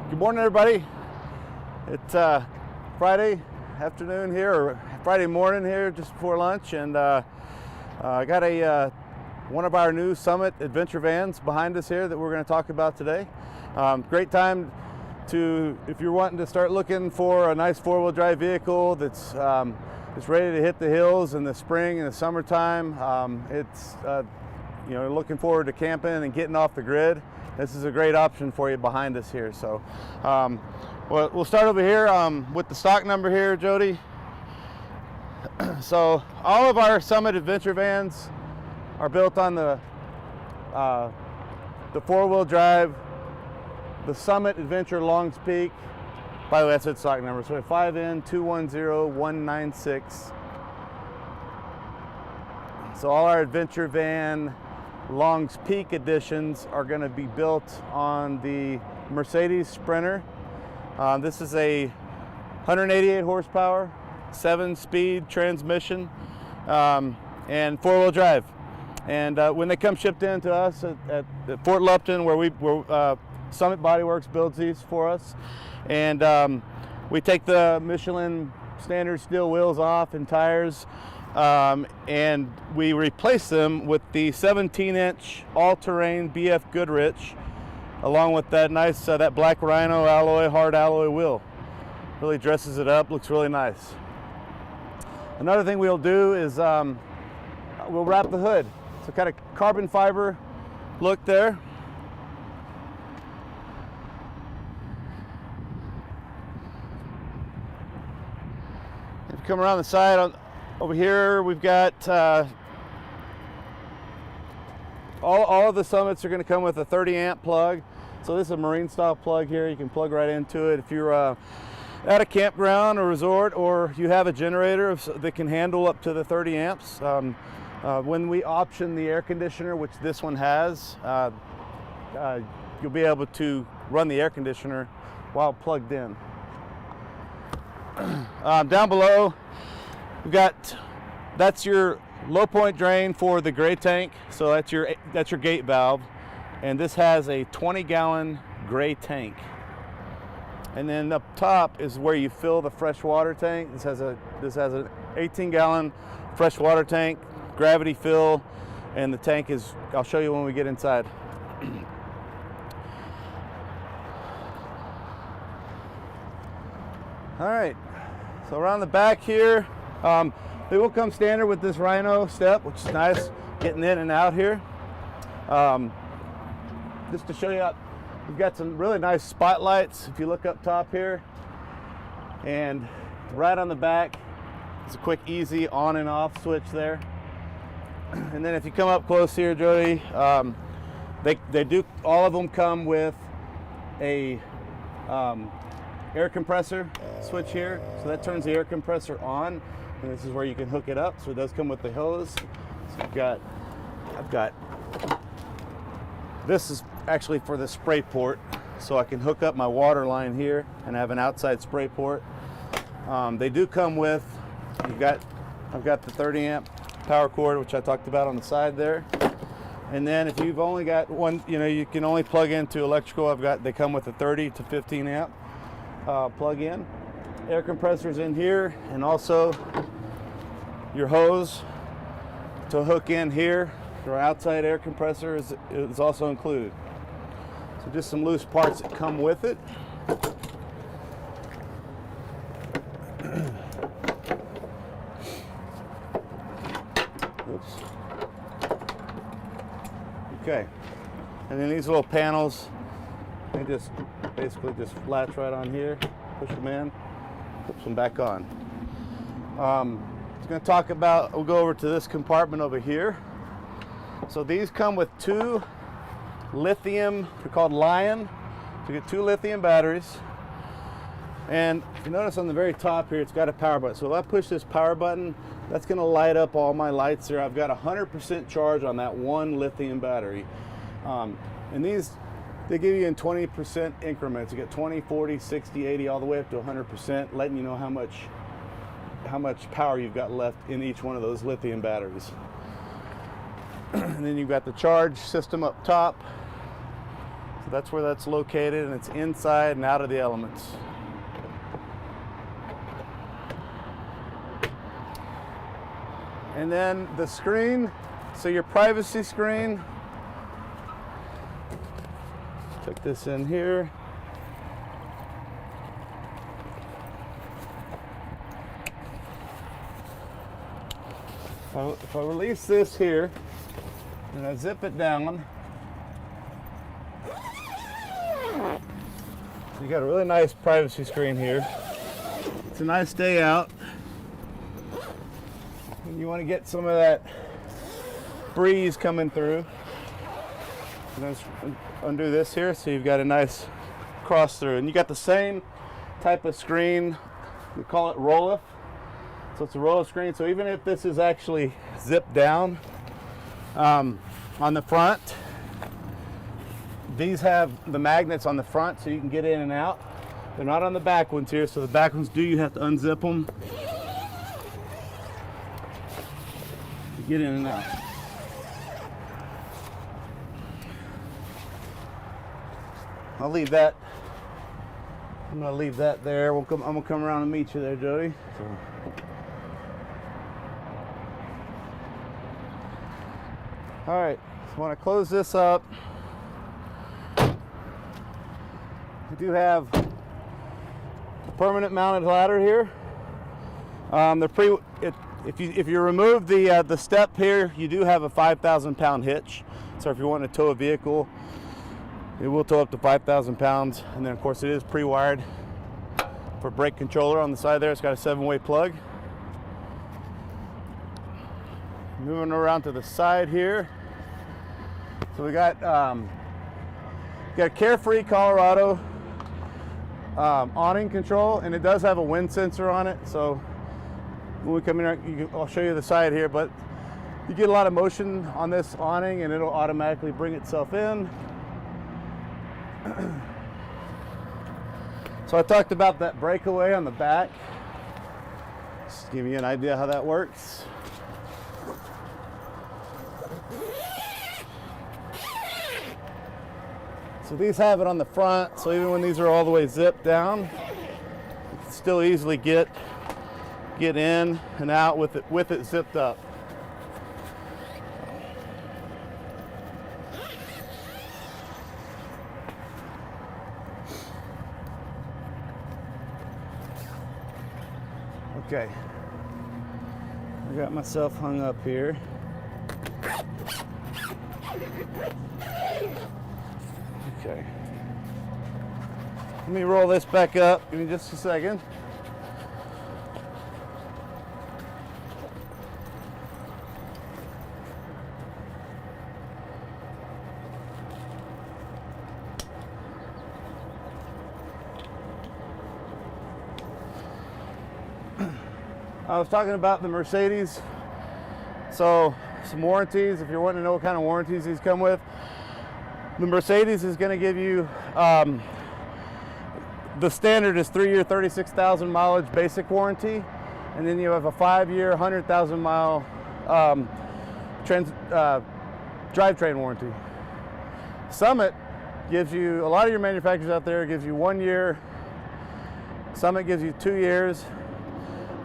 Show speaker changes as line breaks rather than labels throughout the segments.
Good morning, everybody. It's Friday afternoon here, or Friday morning here, just before lunch, and I got one of our new Summit adventure vans behind us here that we're going to talk about today. Great time if you're wanting to start looking for a nice four-wheel drive vehicle that's ready to hit the hills in the spring and the summertime. Looking forward to camping and getting off the grid. This is a great option for you behind us here. So we'll start over here with the stock number here, Jody. So all of our Summit adventure vans are built on the four-wheel drive, the Summit Adventure Longs Peak. By the way, that's its stock number. So 5N210196. So all our adventure van Longs Peak editions are going to be built on the Mercedes Sprinter. This is a 188 horsepower, 7-speed transmission, and four-wheel drive. And when they come shipped in to us at Fort Lupton, where Summit Body Works builds these for us, and we take the Michelin standard steel wheels off and tires, and we replace them with the 17-inch all-terrain BF Goodrich, along with that nice that black Rhino alloy, hard alloy wheel. Really dresses it up, looks really nice. Another thing we'll do is we'll wrap the hood. So kind of carbon fiber look there. If you come around the side over here, we've got all of the Summits are going to come with a 30 amp plug. So this is a marine style plug here. You can plug right into it if you're at a campground or resort, or you have a generator that can handle up to the 30 amps. When we option the air conditioner, which this one has, you'll be able to run the air conditioner while plugged in. Down below, we've got, that's your low point drain for the gray tank. So that's your gate valve, and this has a 20-gallon gray tank. And then up top is where you fill the fresh water tank. This has an 18-gallon fresh water tank, gravity fill, and the tank is, I'll show you when we get inside. All right, so around the back here, they will come standard with this Rhino step, which is nice, getting in and out here. Just to show you, we've got some really nice spotlights if you look up top here. And right on the back, it's a quick, easy on and off switch there. And then if you come up close here, Jody, they do, all of them come with a air compressor switch here. So that turns the air compressor on, and this is where you can hook it up. So it does come with the hose. So I've got, this is actually for the spray port. So I can hook up my water line here and have an outside spray port. They do come with, I've got the 30 amp power cord, which I talked about on the side there. And then if you've only got one, you can only plug into electrical. They come with a 30 to 15 amp plug in. Air compressors in here, and also your hose to hook in here. Your outside air compressor is also included. So just some loose parts that come with it. Oops. Okay, and then these little panels, they just basically just latch right on here, push them in, push them back on. I'm going to talk about, we'll go over to this compartment over here. So these come with two lithium, they're called Lion. So you get two lithium batteries. And if you notice on the very top here, it's got a power button. So if I push this power button, that's going to light up all my lights there. I've got 100% charge on that one lithium battery. And these, they give you in 20% increments. You get 20, 40, 60, 80, all the way up to 100%, letting you know how much power you've got left in each one of those lithium batteries. And then you've got the charge system up top. That's where that's located, and it's inside and out of the elements. And then the screen, so your privacy screen, tuck this in here. If I release this here and I zip it down, you got a really nice privacy screen here. It's a nice day out. And you want to get some of that breeze coming through. And just undo this here so you've got a nice cross through. And you got the same type of screen. We call it roll-off. So it's a roll-off screen. So even if this is actually zipped down on the front, these have the magnets on the front so you can get in and out. They're not on the back ones here, so the back ones you have to unzip them to get in and out. I'll leave that. I'm gonna leave that there. I'm gonna come around and meet you there, Jody. All right, so I want to close this up. We do have a permanent mounted ladder here. If you remove the step here, you do have a 5,000 pound hitch. So if you want to tow a vehicle, it will tow up to 5,000 pounds. And then of course it is pre-wired for brake controller on the side there. It's got a 7-way plug. Moving around to the side here. So we got Carefree Colorado awning control, and it does have a wind sensor on it. So when we come in, I'll show you the side here, but you get a lot of motion on this awning and it'll automatically bring itself in. So I talked about that breakaway on the back. Just to give you an idea how that works. So these have it on the front, so even when these are all the way zipped down, you can still easily get in and out with it zipped up. Okay, I got myself hung up here. Okay. Let me roll this back up. Give me just a second. I was talking about the Mercedes. So some warranties, if you're wanting to know what kind of warranties these come with. The Mercedes is going to give you, the standard is 3-year, 36,000 mileage basic warranty, and then you have a 5-year, 100,000 mile drivetrain warranty. Summit gives you, a lot of your manufacturers out there gives you 1 year. Summit gives you 2 years,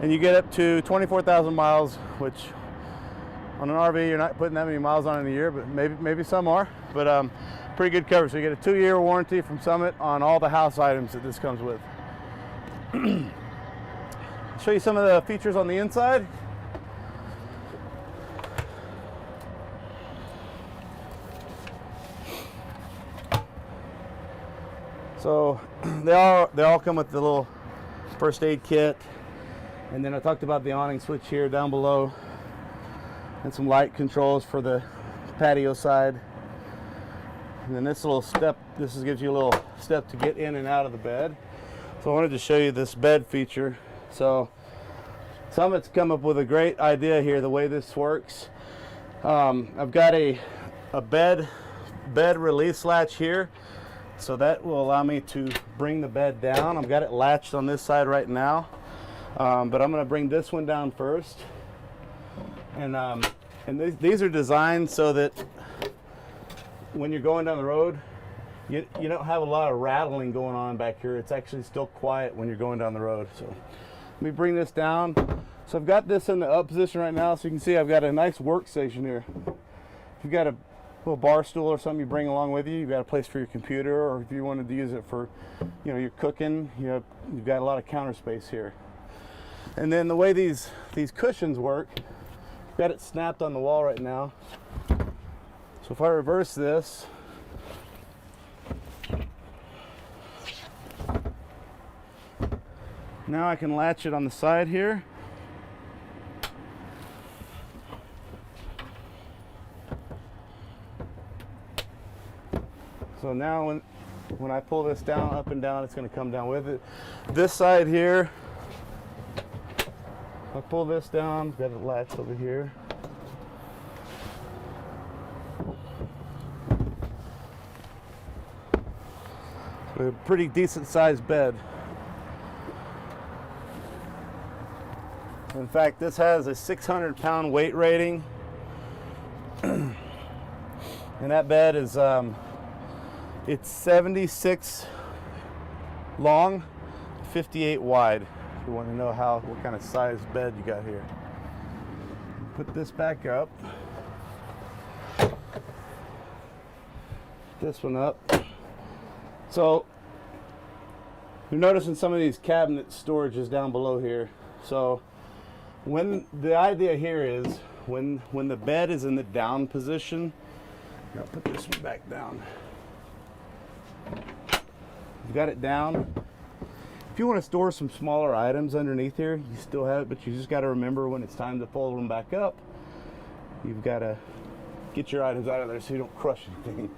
and you get up to 24,000 miles, which on an RV you're not putting that many miles on in a year, but maybe some are. But pretty good coverage. So you get a 2-year warranty from Summit on all the house items that this comes with. Show you some of the features on the inside. So they all come with the little first aid kit, and then I talked about the awning switch here down below, and some light controls for the patio side. And then this little step, gives you a little step to get in and out of the bed. So I wanted to show you this bed feature. So Summit's come up with a great idea here, the way this works. I've got a bed release latch here. So that will allow me to bring the bed down. I've got it latched on this side right now. But I'm gonna bring this one down first. And these are designed so that when you're going down the road, you don't have a lot of rattling going on back here. It's actually still quiet when you're going down the road. So let me bring this down. So I've got this in the up position right now, so you can see I've got a nice workstation here. If you've got a little bar stool or something you bring along with you, you've got a place for your computer, or if you wanted to use it for, you're cooking, you've got a lot of counter space here. And then the way these cushions work, I've got it snapped on the wall right now. So if I reverse this, now I can latch it on the side here. So now when I pull this down, up and down, it's going to come down with it. This side here, if I pull this down, got it latched over here. A pretty decent sized bed. In fact, this has a 600-pound weight rating, and that bed is it's 76 long, 58 wide. If you want to know what kind of size bed you got here. Put this back up. This one up. So you're noticing some of these cabinet storages down below here. So when the idea here is when the bed is in the down position, I'll put this one back down. You've got it down. If you want to store some smaller items underneath here, you still have it, but you just got to remember when it's time to fold them back up, you've got to get your items out of there so you don't crush anything.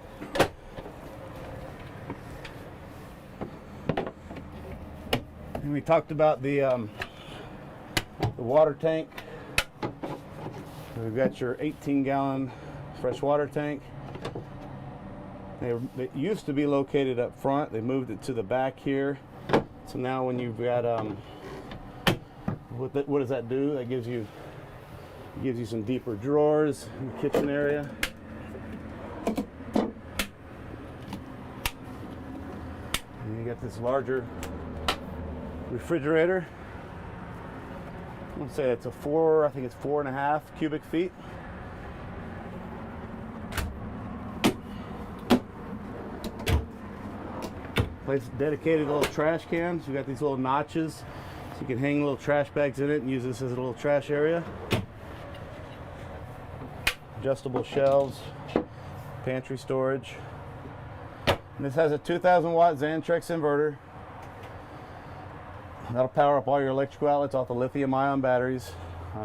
And we talked about the water tank. We've got your 18-gallon fresh water tank. It used to be located up front. They moved it to the back here. So now when you've got what does that do? That gives you some deeper drawers in the kitchen area. And you got this larger refrigerator. I'm gonna say it's I think it's 4.5 cubic feet. Place dedicated little trash cans. You got these little notches, so you can hang little trash bags in it and use this as a little trash area. Adjustable shelves, pantry storage. And this has a 2,000 watt Xantrex inverter. That'll power up all your electrical outlets off the lithium-ion batteries.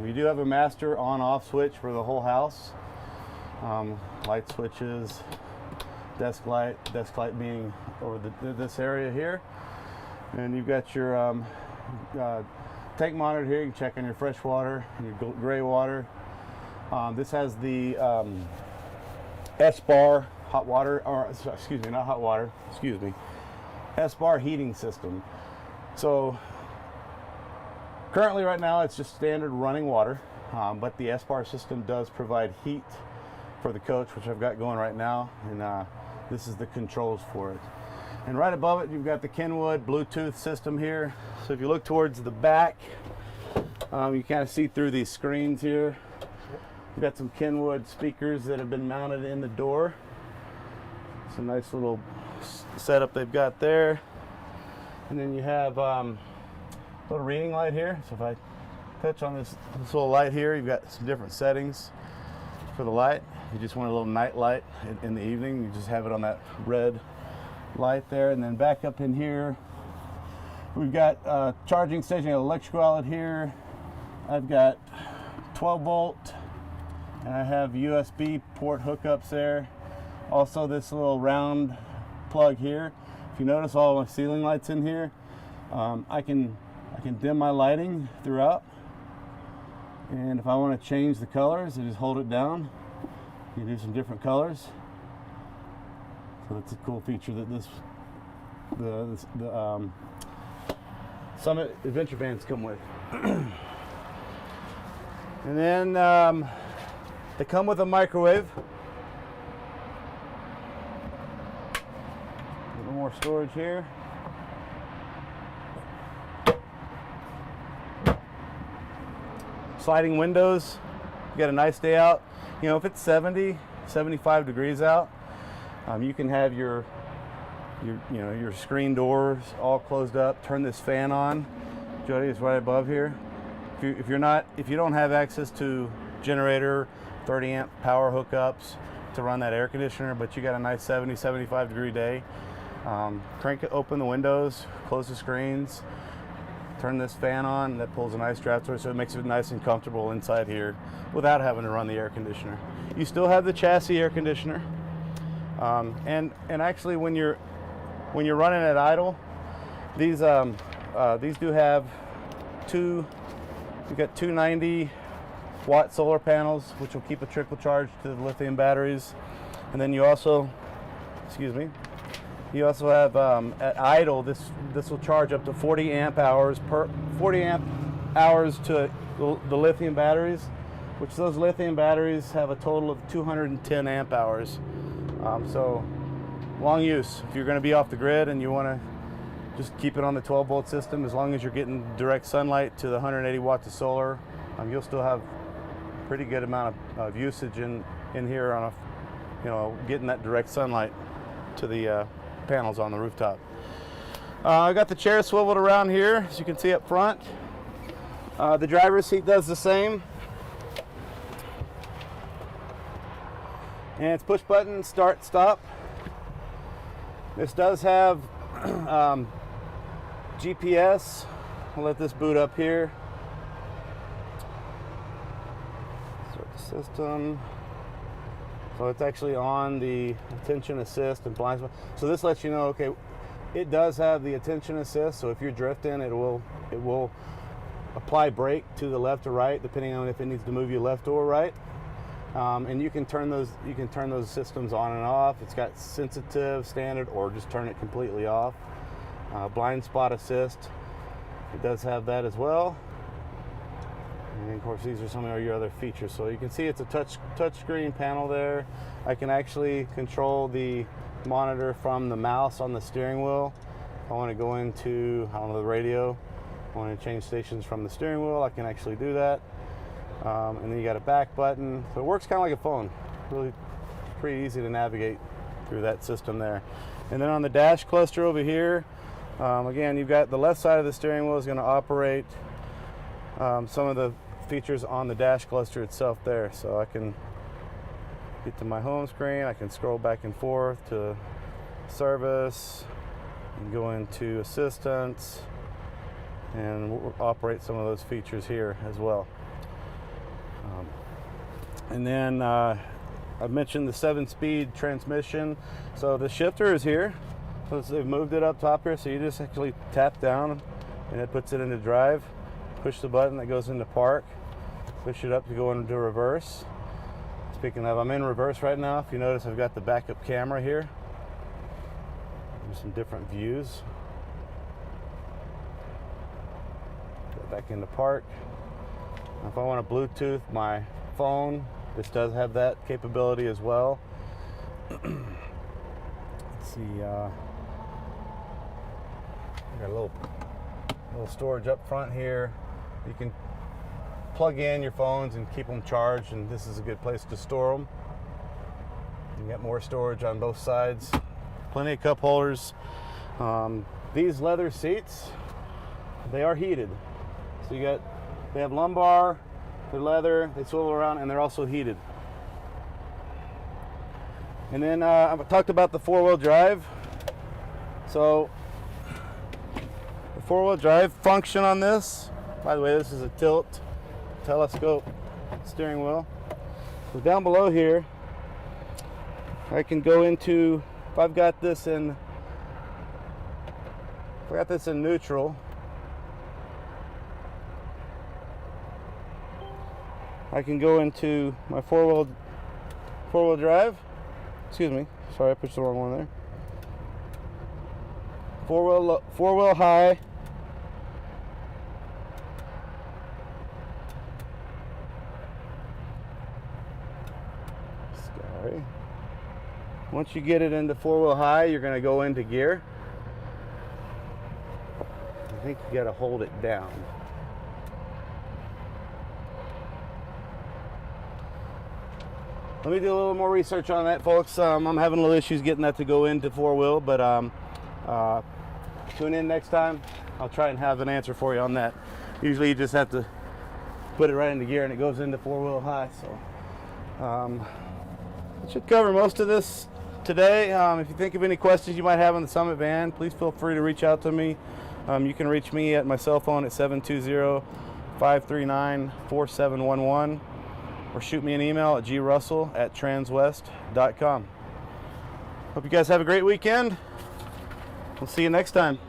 You do have a master on-off switch for the whole house. Light switches, desk light being over this area here. And you've got your tank monitor here. You can check on your fresh water and your gray water. This has the S-bar hot water, or excuse me, not hot water, excuse me, S-bar heating system. So currently right now it's just standard running water, but the S-bar system does provide heat for the coach, which I've got going right now, and this is the controls for it. And right above it you've got the Kenwood Bluetooth system here. So if you look towards the back, you kind of see through these screens here. You've got some Kenwood speakers that have been mounted in the door. It's a nice little setup they've got there. And then you have a little reading light here. So if I touch on this little light here, you've got some different settings for the light. If you just want a little night light in the evening, you just have it on that red light there. And then back up in here, we've got a charging station, an electrical outlet here. I've got 12 volt, and I have USB port hookups there. Also this little round plug here. If you notice all my ceiling lights in here, I can dim my lighting throughout. And if I want to change the colors, I just hold it down. You can do some different colors. So that's a cool feature that the Summit Adventure vans come with. And then they come with a microwave. more storage here. Sliding windows. You got a nice day out. You know, if it's 70, 75 degrees out, you can have your screen doors all closed up. Turn this fan on. Jody is right above here. If you don't have access to generator, 30 amp power hookups to run that air conditioner, but you got a nice 70, 75 degree day, crank it, open the windows, close the screens, turn this fan on. That pulls a nice draft through, so it makes it nice and comfortable inside here without having to run the air conditioner. You still have the chassis air conditioner, and actually when you're running at idle, these do have you've got 290 watt solar panels, which will keep a trickle charge to the lithium batteries. And then you also have at idle, this will charge up to 40 amp hours to the lithium batteries, which those lithium batteries have a total of 210 amp hours. So long use. If you're going to be off the grid and you want to just keep it on the 12 volt system, as long as you're getting direct sunlight to the 180 watts of solar, you'll still have pretty good amount of usage in here on getting that direct sunlight to the panels on the rooftop. I got the chair swiveled around here, as you can see up front. The driver's seat does the same, and it's push button start stop. This does have GPS. I'll let this boot up here. Start the system. So it's actually on the attention assist and blind spot. So this lets you know, okay, it does have the attention assist. So if you're drifting, it will apply brake to the left or right, depending on if it needs to move you left or right. And you can turn those systems on and off. It's got sensitive, standard, or just turn it completely off. Blind spot assist, it does have that as well. And of course, these are some of your other features. So you can see it's a touch screen panel there. I can actually control the monitor from the mouse on the steering wheel. If I want to go into the radio, I want to change stations from the steering wheel, I can actually do that. And then you got a back button. So it works kind of like a phone. Really pretty easy to navigate through that system there. And then on the dash cluster over here, again, you've got the left side of the steering wheel is going to operate some of the features on the dash cluster itself there. So I can get to my home screen, I can scroll back and forth to service, and go into assistance, and we'll operate some of those features here as well. And then I mentioned the 7-speed transmission. So the shifter is here. So they've moved it up top here, so you just actually tap down and it puts it into drive. Push the button, that goes into park. Push it up to go into reverse. Speaking of, I'm in reverse right now. If you notice, I've got the backup camera here. There's some different views. Go back into park. If I want to Bluetooth my phone, this does have that capability as well. Let's see, got a little storage up front here. You can plug in your phones and keep them charged, and this is a good place to store them. You get more storage on both sides. Plenty of cup holders. These leather seats, they are heated. So they have lumbar, they're leather, they swivel around, and they're also heated. And then I've talked about the 4-wheel drive. So the 4-wheel drive function on this, by the way, this is a telescope steering wheel. So down below here, I can go into, if I've got this in neutral, I can go into my four-wheel drive. Excuse me, sorry, I pushed the wrong one there. Four-wheel high. Sorry. Once you get it into 4-wheel high, you're going to go into gear. I think you gotta hold it down. Let me do a little more research on that, folks. I'm having a little issues getting that to go into four-wheel, but tune in next time. I'll try and have an answer for you on that. Usually you just have to put it right into gear and it goes into four-wheel high. So it should cover most of this today. If you think of any questions you might have on the Summit van, please feel free to reach out to me. You can reach me at my cell phone at 720-539-4711 or shoot me an email at grussell@transwest.com. Hope you guys have a great weekend. We'll see you next time.